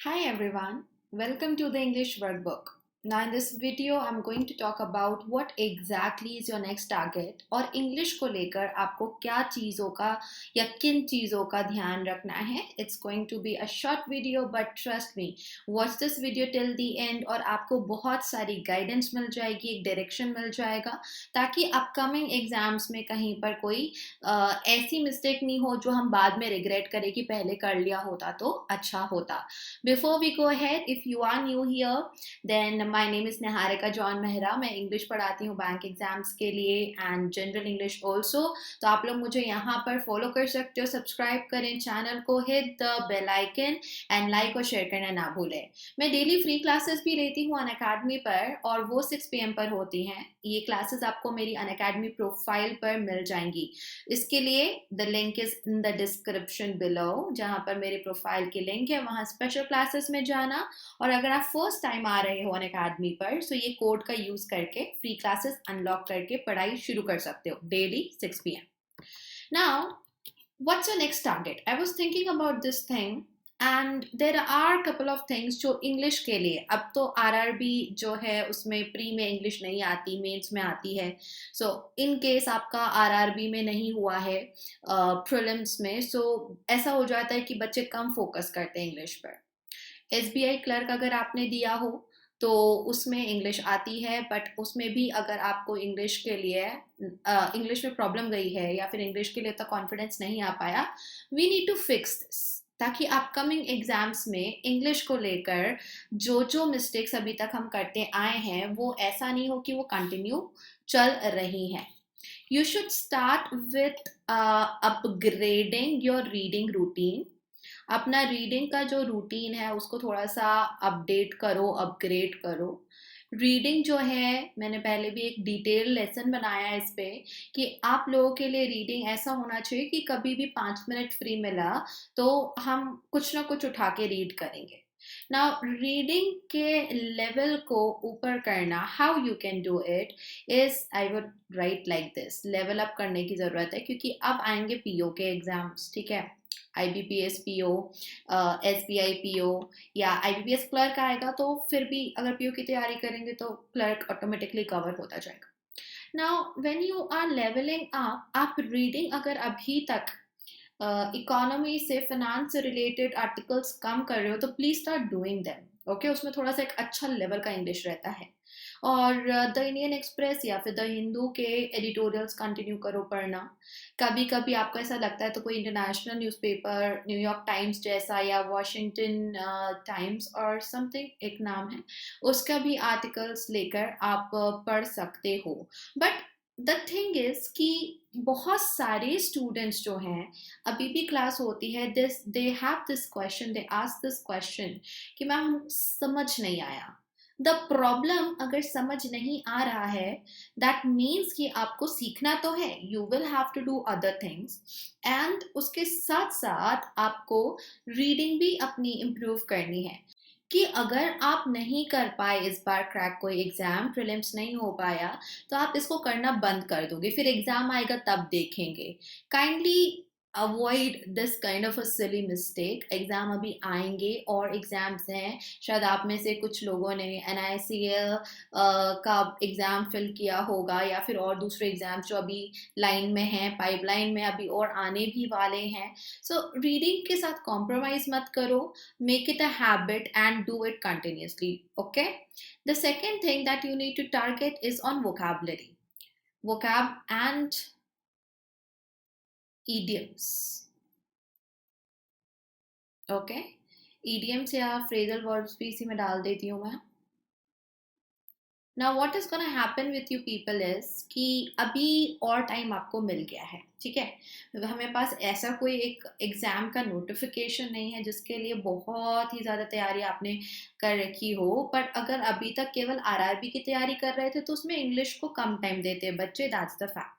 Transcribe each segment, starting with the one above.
Hi everyone, welcome to the English workbook. Now in this video I'm going to talk about what exactly is your next target और English को लेकर आपको क्या चीज़ों का या किन चीज़ों का ध्यान रखना है. It's going to be a short video but trust me, watch this video till the end और आपको बहुत सारी guidance मिल जाएगी, एक direction मिल जाएगा ताकि upcoming exams में कहीं पर कोई ऐसी mistake नहीं हो जो हम बाद में regret करें कि पहले कर लिया होता तो अच्छा होता. Before we go ahead, if you are new here, then my name is Niharika John Mehra. मैं इंग्लिश पढ़ाती हूँ बैंक एग्जाम्स के लिए एंड जनरल इंग्लिश ऑल्सो. तो आप लोग मुझे यहाँ पर फॉलो कर सकते हो, सब्सक्राइब करें चैनल को, hit the bell icon and like और शेयर करना ना भूलें. मैं डेली फ्री क्लासेस भी लेती हूँ अनअकैडमी पर और वो 6 PM पर होती हैं. ये क्लासेस आपको मेरी अनअकैडमी प्रोफाइल पर मिल जाएंगी. इसके लिए the link is in the description below, जहाँ पर मेरे प्रोफाइल की लिंक है, वहाँ स्पेशल क्लासेस में जाना. और अगर आप फर्स्ट टाइम आ रहे हो अनअकैडमी पर तो ये कोड का यूज करके फ्री क्लासेस अनलॉक करके पढ़ाई शुरू कर सकते हो daily 6 PM. Now what's your next target? I was thinking about this thing and there are couple of things जो इंग्लिश के लिए. अब तो आरआरबी जो है उसमें प्री में इंग्लिश नहीं आती, मेंस में आती है. सो इन केस आपका आरआरबी में नहीं हुआ है, प्रीलिम्स में, सो ऐसा हो जाता है कि बच्चे कम फोकस करते हैं इंग्लिश पर. एसबीआई क्लर्क अगर आपने दिया हो तो उसमें इंग्लिश आती है, बट उसमें भी अगर आपको इंग्लिश के लिए इंग्लिश में प्रॉब्लम गई है या फिर इंग्लिश के लिए इतना कॉन्फिडेंस नहीं आ पाया, we need to fix this ताकि अपकमिंग एग्जाम्स में इंग्लिश को लेकर जो जो मिस्टेक्स अभी तक हम करते आए हैं वो ऐसा नहीं हो कि वो कंटिन्यू चल रही हैं. You should start with upgrading your reading routine. अपना रीडिंग का जो रूटीन है उसको थोड़ा सा अपडेट करो, अपग्रेड करो. रीडिंग जो है, मैंने पहले भी एक डिटेल लेसन बनाया है इस पे कि आप लोगों के लिए रीडिंग ऐसा होना चाहिए कि कभी भी 5 मिनट फ्री मिला तो हम कुछ ना कुछ उठा के रीड करेंगे. नाउ रीडिंग के लेवल को ऊपर करना, how you can do it is, I would write like this, level up करने की ज़रूरत है क्योंकि अब आएंगे पीओ के एग्जाम्स. ठीक है, IBPS PO, SBI PO या IBPS क्लर्क आएगा तो फिर भी अगर PO की तैयारी करेंगे तो क्लर्क ऑटोमेटिकली कवर होता जाएगा. Now when you are levelling up, आप रीडिंग अगर अभी तक इकोनॉमी से, फाइनेंस से रिलेटेड आर्टिकल्स कम कर रहे हो तो please start doing them. Okay, उसमें थोड़ा सा एक अच्छा लेवल का इंग्लिश रहता है. और द इंडियन एक्सप्रेस या फिर द हिंदू के एडिटोरियल्स कंटिन्यू करो पढ़ना. कभी कभी आपको ऐसा लगता है तो कोई इंटरनेशनल न्यूज़पेपर, न्यूयॉर्क टाइम्स जैसा या वॉशिंगटन टाइम्स और समथिंग एक नाम है, उसका भी आर्टिकल्स लेकर आप पढ़ सकते हो. बट द थिंग इज कि बहुत सारे स्टूडेंट्स जो हैं, अभी भी क्लास होती है, this they have this question, they ask this question कि मैम समझ नहीं आया. द प्रॉब्लम, अगर समझ नहीं आ रहा है दैट मीन्स कि आपको सीखना तो है, you will have to do other things and उसके साथ साथ आपको रीडिंग भी अपनी इम्प्रूव करनी है. कि अगर आप नहीं कर पाए इस बार क्रैक, कोई एग्जाम प्रीलिम्स नहीं हो पाया तो आप इसको करना बंद कर दोगे, फिर एग्जाम आएगा तब देखेंगे. Kindly avoid this kind of a silly mistake. Exam अभी आएंगे और एग्जाम्स हैं, शायद आप में से कुछ लोगों ने NICL का एग्जाम फिल किया होगा या फिर और दूसरे एग्जाम्स जो अभी लाइन में हैं, पाइपलाइन में अभी और आने भी वाले हैं. सो रीडिंग के साथ कॉम्प्रोमाइज मत करो, make it a habit and do it continuously. Okay, the second thing that you need to target is on vocab and idioms. Okay, idioms या phrasal verbs भी इसी में डाल देती हूँ मैं. Now what is gonna happen with you people is कि अभी और टाइम आपको मिल गया है. ठीक है, हमें पास ऐसा कोई एक एग्जाम का नोटिफिकेशन नहीं है जिसके लिए बहुत ही ज़्यादा तैयारी आपने कर रखी हो. पर अगर अभी तक केवल आरआरबी की तैयारी कर रहे थे तो उसमें इंग्लिश को कम टाइम देते हैं बच्चे, दैट्स द फैक्ट.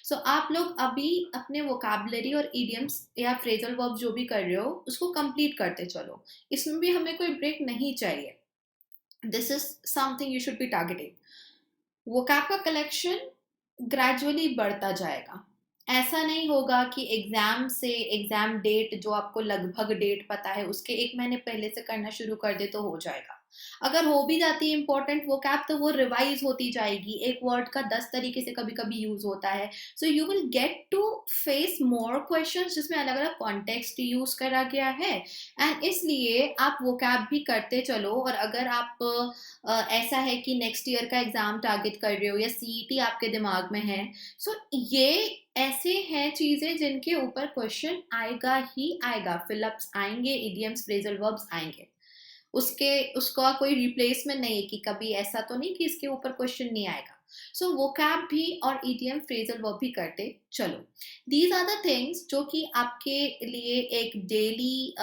सो आप लोग अभी अपने वोकैबुलरी और इडियम्स या फ्रेजल वर्ब जो भी कर रहे हो उसको कंप्लीट करते चलो. इसमें भी हमें कोई ब्रेक नहीं चाहिए. This is something you should be targeting. Vocab का कलेक्शन ग्रेजुअली बढ़ता जाएगा. ऐसा नहीं होगा कि एग्जाम से एग्जाम डेट जो आपको लगभग डेट पता है उसके 1 महीने पहले से करना शुरू कर दे तो हो जाएगा। अगर हो भी जाती है इंपॉर्टेंट वो कैप तो वो रिवाइज होती जाएगी, एक वर्ड का 10 तरीके से कभी कभी यूज होता है। So you will get to face more questions जिसमें अलग अलग कॉन्टेक्स्ट यूज करा गया है। एंड इसलिए आप वो कैप भी करते चलो। और अगर आप ऐसा है कि नेक्स्ट ईयर का एग्जाम टारगेट कर रहे हो या सीईटी आपके दिमाग में है, सो ये ऐसे हैं चीजें जिनके ऊपर क्वेश्चन आएगा ही आएगा। फिलअप्स आएंगे, इडियम्स, फ्रेजल वर्ब्स आएंगे, उसके उसका कोई रिप्लेसमेंट नहीं है कि कभी ऐसा तो नहीं कि इसके ऊपर क्वेश्चन नहीं आएगा। सो वो कैप भी और ईडीएम फ्रेजल वर्ब भी करते चलो। दीज आर द थिंग्स जो कि आपके लिए एक डेली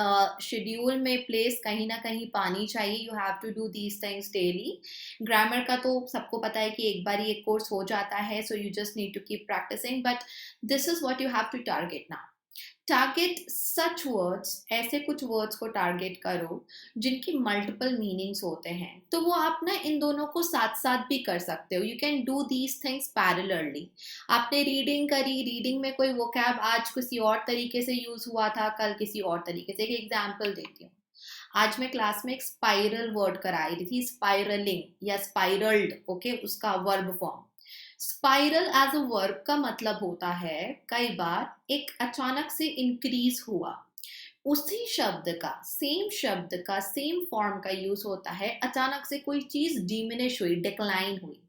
शेड्यूल में प्लेस कहीं ना कहीं पानी चाहिए। You have to do these things daily. Grammar का तो सबको पता है कि एक बार ये कोर्स हो जाता है, so you just need to keep practising, but this is what you have to target now. Target such words, ऐसे कुछ वर्ड्स को टारगेट करो जिनकी मल्टीपल मीनिंग्स होते हैं। तो वो आप ना इन दोनों को साथ साथ भी कर सकते हो। You can do these things parallelly. आपने रीडिंग करी, रीडिंग में कोई वोकैब आज किसी और तरीके से यूज हुआ था, कल किसी और तरीके से। एक एग्जाम्पल देती हूँ। आज मैं क्लास में एक स्पाइरल वर्ड कराई रही थी, स्पाइरलिंग या स्पाइरल्ड, ओके, उसका verb form. Spiral as a verb का मतलब होता है कई बार एक अचानक से इंक्रीज हुआ। उसी शब्द का, सेम शब्द का सेम फॉर्म का यूज होता है अचानक से कोई चीज डिमिनिश हुई, डिक्लाइन हुई।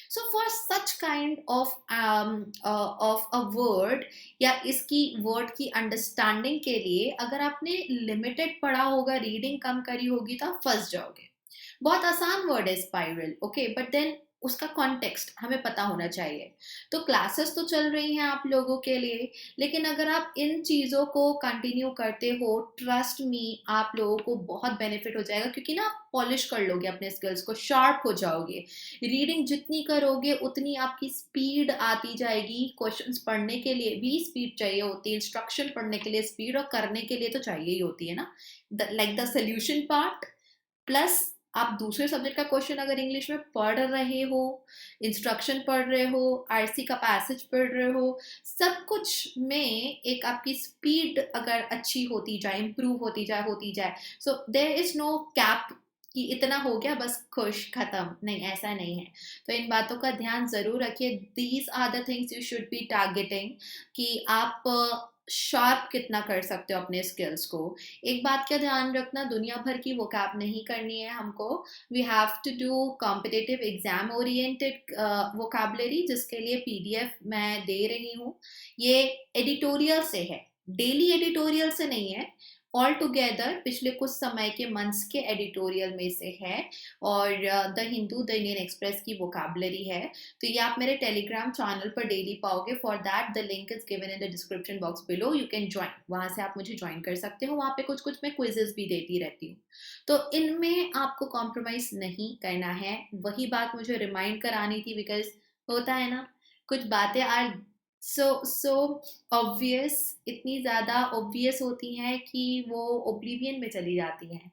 So for such kind of a word या इसकी वर्ड की अंडरस्टैंडिंग के लिए अगर आपने लिमिटेड पढ़ा होगा, रीडिंग कम करी होगी तो आप फंस जाओगे। बहुत आसान वर्ड है स्पाइरल, ओके, बट देन उसका कॉन्टेक्स्ट हमें पता होना चाहिए। तो क्लासेस तो चल रही हैं आप लोगों के लिए, लेकिन अगर आप इन चीज़ों को कंटिन्यू करते हो, ट्रस्ट मी, आप लोगों को बहुत बेनिफिट हो जाएगा, क्योंकि ना आप पॉलिश कर लोगे अपने स्किल्स को, शार्प हो जाओगे। रीडिंग जितनी करोगे उतनी आपकी स्पीड आती जाएगी। क्वेश्चंस पढ़ने के लिए भी स्पीड चाहिए होती है, इंस्ट्रक्शन पढ़ने के लिए स्पीड, और करने के लिए तो चाहिए ही होती है ना, like the solution part. Plus आप दूसरे सब्जेक्ट का क्वेश्चन अगर इंग्लिश में पढ़ रहे हो, इंस्ट्रक्शन पढ़ रहे हो, आरसी का पैसेज पढ़ रहे हो, सब कुछ में एक आपकी स्पीड अगर अच्छी होती जाए, इंप्रूव होती जाए, so there is no cap कि इतना हो गया बस खुश खत्म, नहीं, ऐसा नहीं है। तो इन बातों का ध्यान जरूर रखिए। These are the things you should be targeting कि आप शार्प कितना कर सकते हो अपने स्किल्स को। एक बात का ध्यान रखना, दुनिया भर की वोकैब नहीं करनी है हमको। We have to do competitive exam oriented vocabulary, जिसके लिए पीडीएफ मैं दे रही हूँ। ये एडिटोरियल से है, डेली एडिटोरियल से नहीं है, ऑल टुगेदर पिछले कुछ समय के मंथ्स के एडिटोरियल में से है। और the Hindu, the Indian express की वोकैबलरी है। तो ये आप मेरे टेलीग्राम चैनल पर डेली पाओगे। For that the link is given in the description box below, you can join, वहां से आप मुझे ज्वाइन कर सकते हो। वहां पे कुछ कुछ मैं क्विजेस भी देती रहती हूँ। तो इनमें आपको कॉम्प्रोमाइज नहीं करना है। वही बात मुझे रिमाइंड करानी थी, बिकॉज होता है ना, कुछ बातें आर सो ऑब्वियस, इतनी ज़्यादा ऑब्वियस होती हैं कि वो ओब्लिवियन में चली जाती हैं।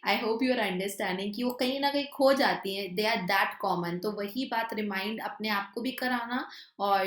I hope you are understanding कि वो कहीं ना कहीं खो जाती हैं, दे आर दैट कॉमन। तो वही बात रिमाइंड अपने आप को भी कराना, और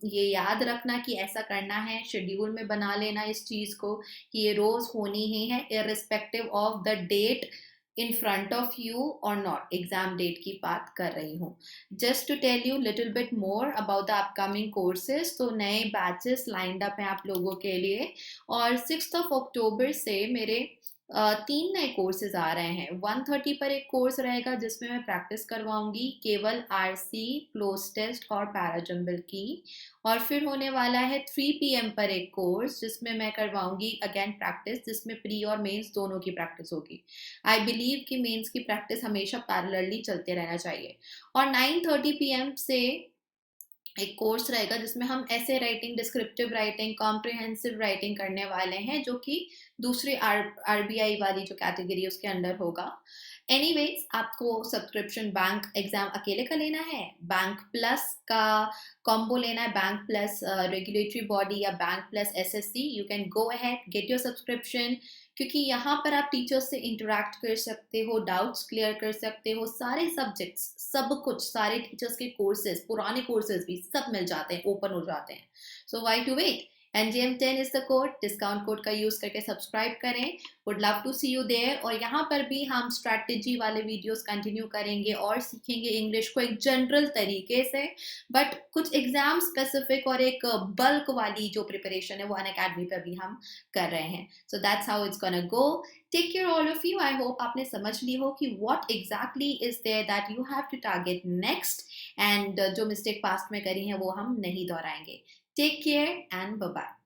ये याद रखना कि ऐसा करना है, शेड्यूल में बना लेना इस चीज़ को कि ये रोज़ होनी ही है, irrespective of the date in front of you और नॉट। एग्जाम डेट की बात कर रही हूँ। Just to tell you little bit more about the upcoming courses, तो नए बैचेस लाइंड अप हैं आप लोगों के लिए। और 6 अक्टूबर से मेरे 3 नए कोर्सेज आ रहे हैं। 1:30 पर एक कोर्स रहेगा जिसमें मैं प्रैक्टिस करवाऊंगी केवल आरसी, क्लोज टेस्ट और पैराजम्बल की। और फिर होने वाला है 3 PM पर एक कोर्स जिसमें मैं करवाऊंगी अगेन प्रैक्टिस, जिसमें प्री और मेंस दोनों की प्रैक्टिस होगी। आई बिलीव कि मेंस की प्रैक्टिस हमेशा पैरेलली चलते रहना चाहिए। और 9:30 PM से एक कोर्स रहेगा जिसमें हम ऐसे writing, descriptive writing, comprehensive writing करने वाले हैं, जो कि दूसरी आरबीआई वाली जो कैटेगरी है उसके अंडर होगा। एनीवेज, आपको सब्सक्रिप्शन बैंक एग्जाम अकेले का लेना है, बैंक प्लस का कॉम्बो लेना है, बैंक प्लस रेगुलेटरी बॉडी या bank plus SSC, you can go ahead, get your subscription. क्योंकि यहाँ पर आप टीचर्स से इंटरेक्ट कर सकते हो, डाउट्स क्लियर कर सकते हो, सारे सब्जेक्ट्स, सब कुछ, सारे टीचर्स के कोर्सेज, पुराने कोर्सेज भी सब मिल जाते हैं, ओपन हो जाते हैं. So why to wait? NGM10 is the code. Discount code का यूज करके सब्सक्राइब करें. Would love to see you there. और यहाँ पर भी हम स्ट्रैटेजी वाले वीडियोस कंटिन्यू करेंगे और सीखेंगे इंग्लिश को एक जनरल तरीके से, बट कुछ एग्जाम स्पेसिफिक और एक बल्क वाली जो प्रिपरेशन है वो अनअकैडमी पर भी हम कर रहे हैं. So that's how it's gonna go. Take care all of you. I hope आपने समझ ली हो कि what exactly is there that you have to target next, and जो मिस्टेक पास्ट में करी है वो हम नहीं दोहराएंगे. Take care and bye bye.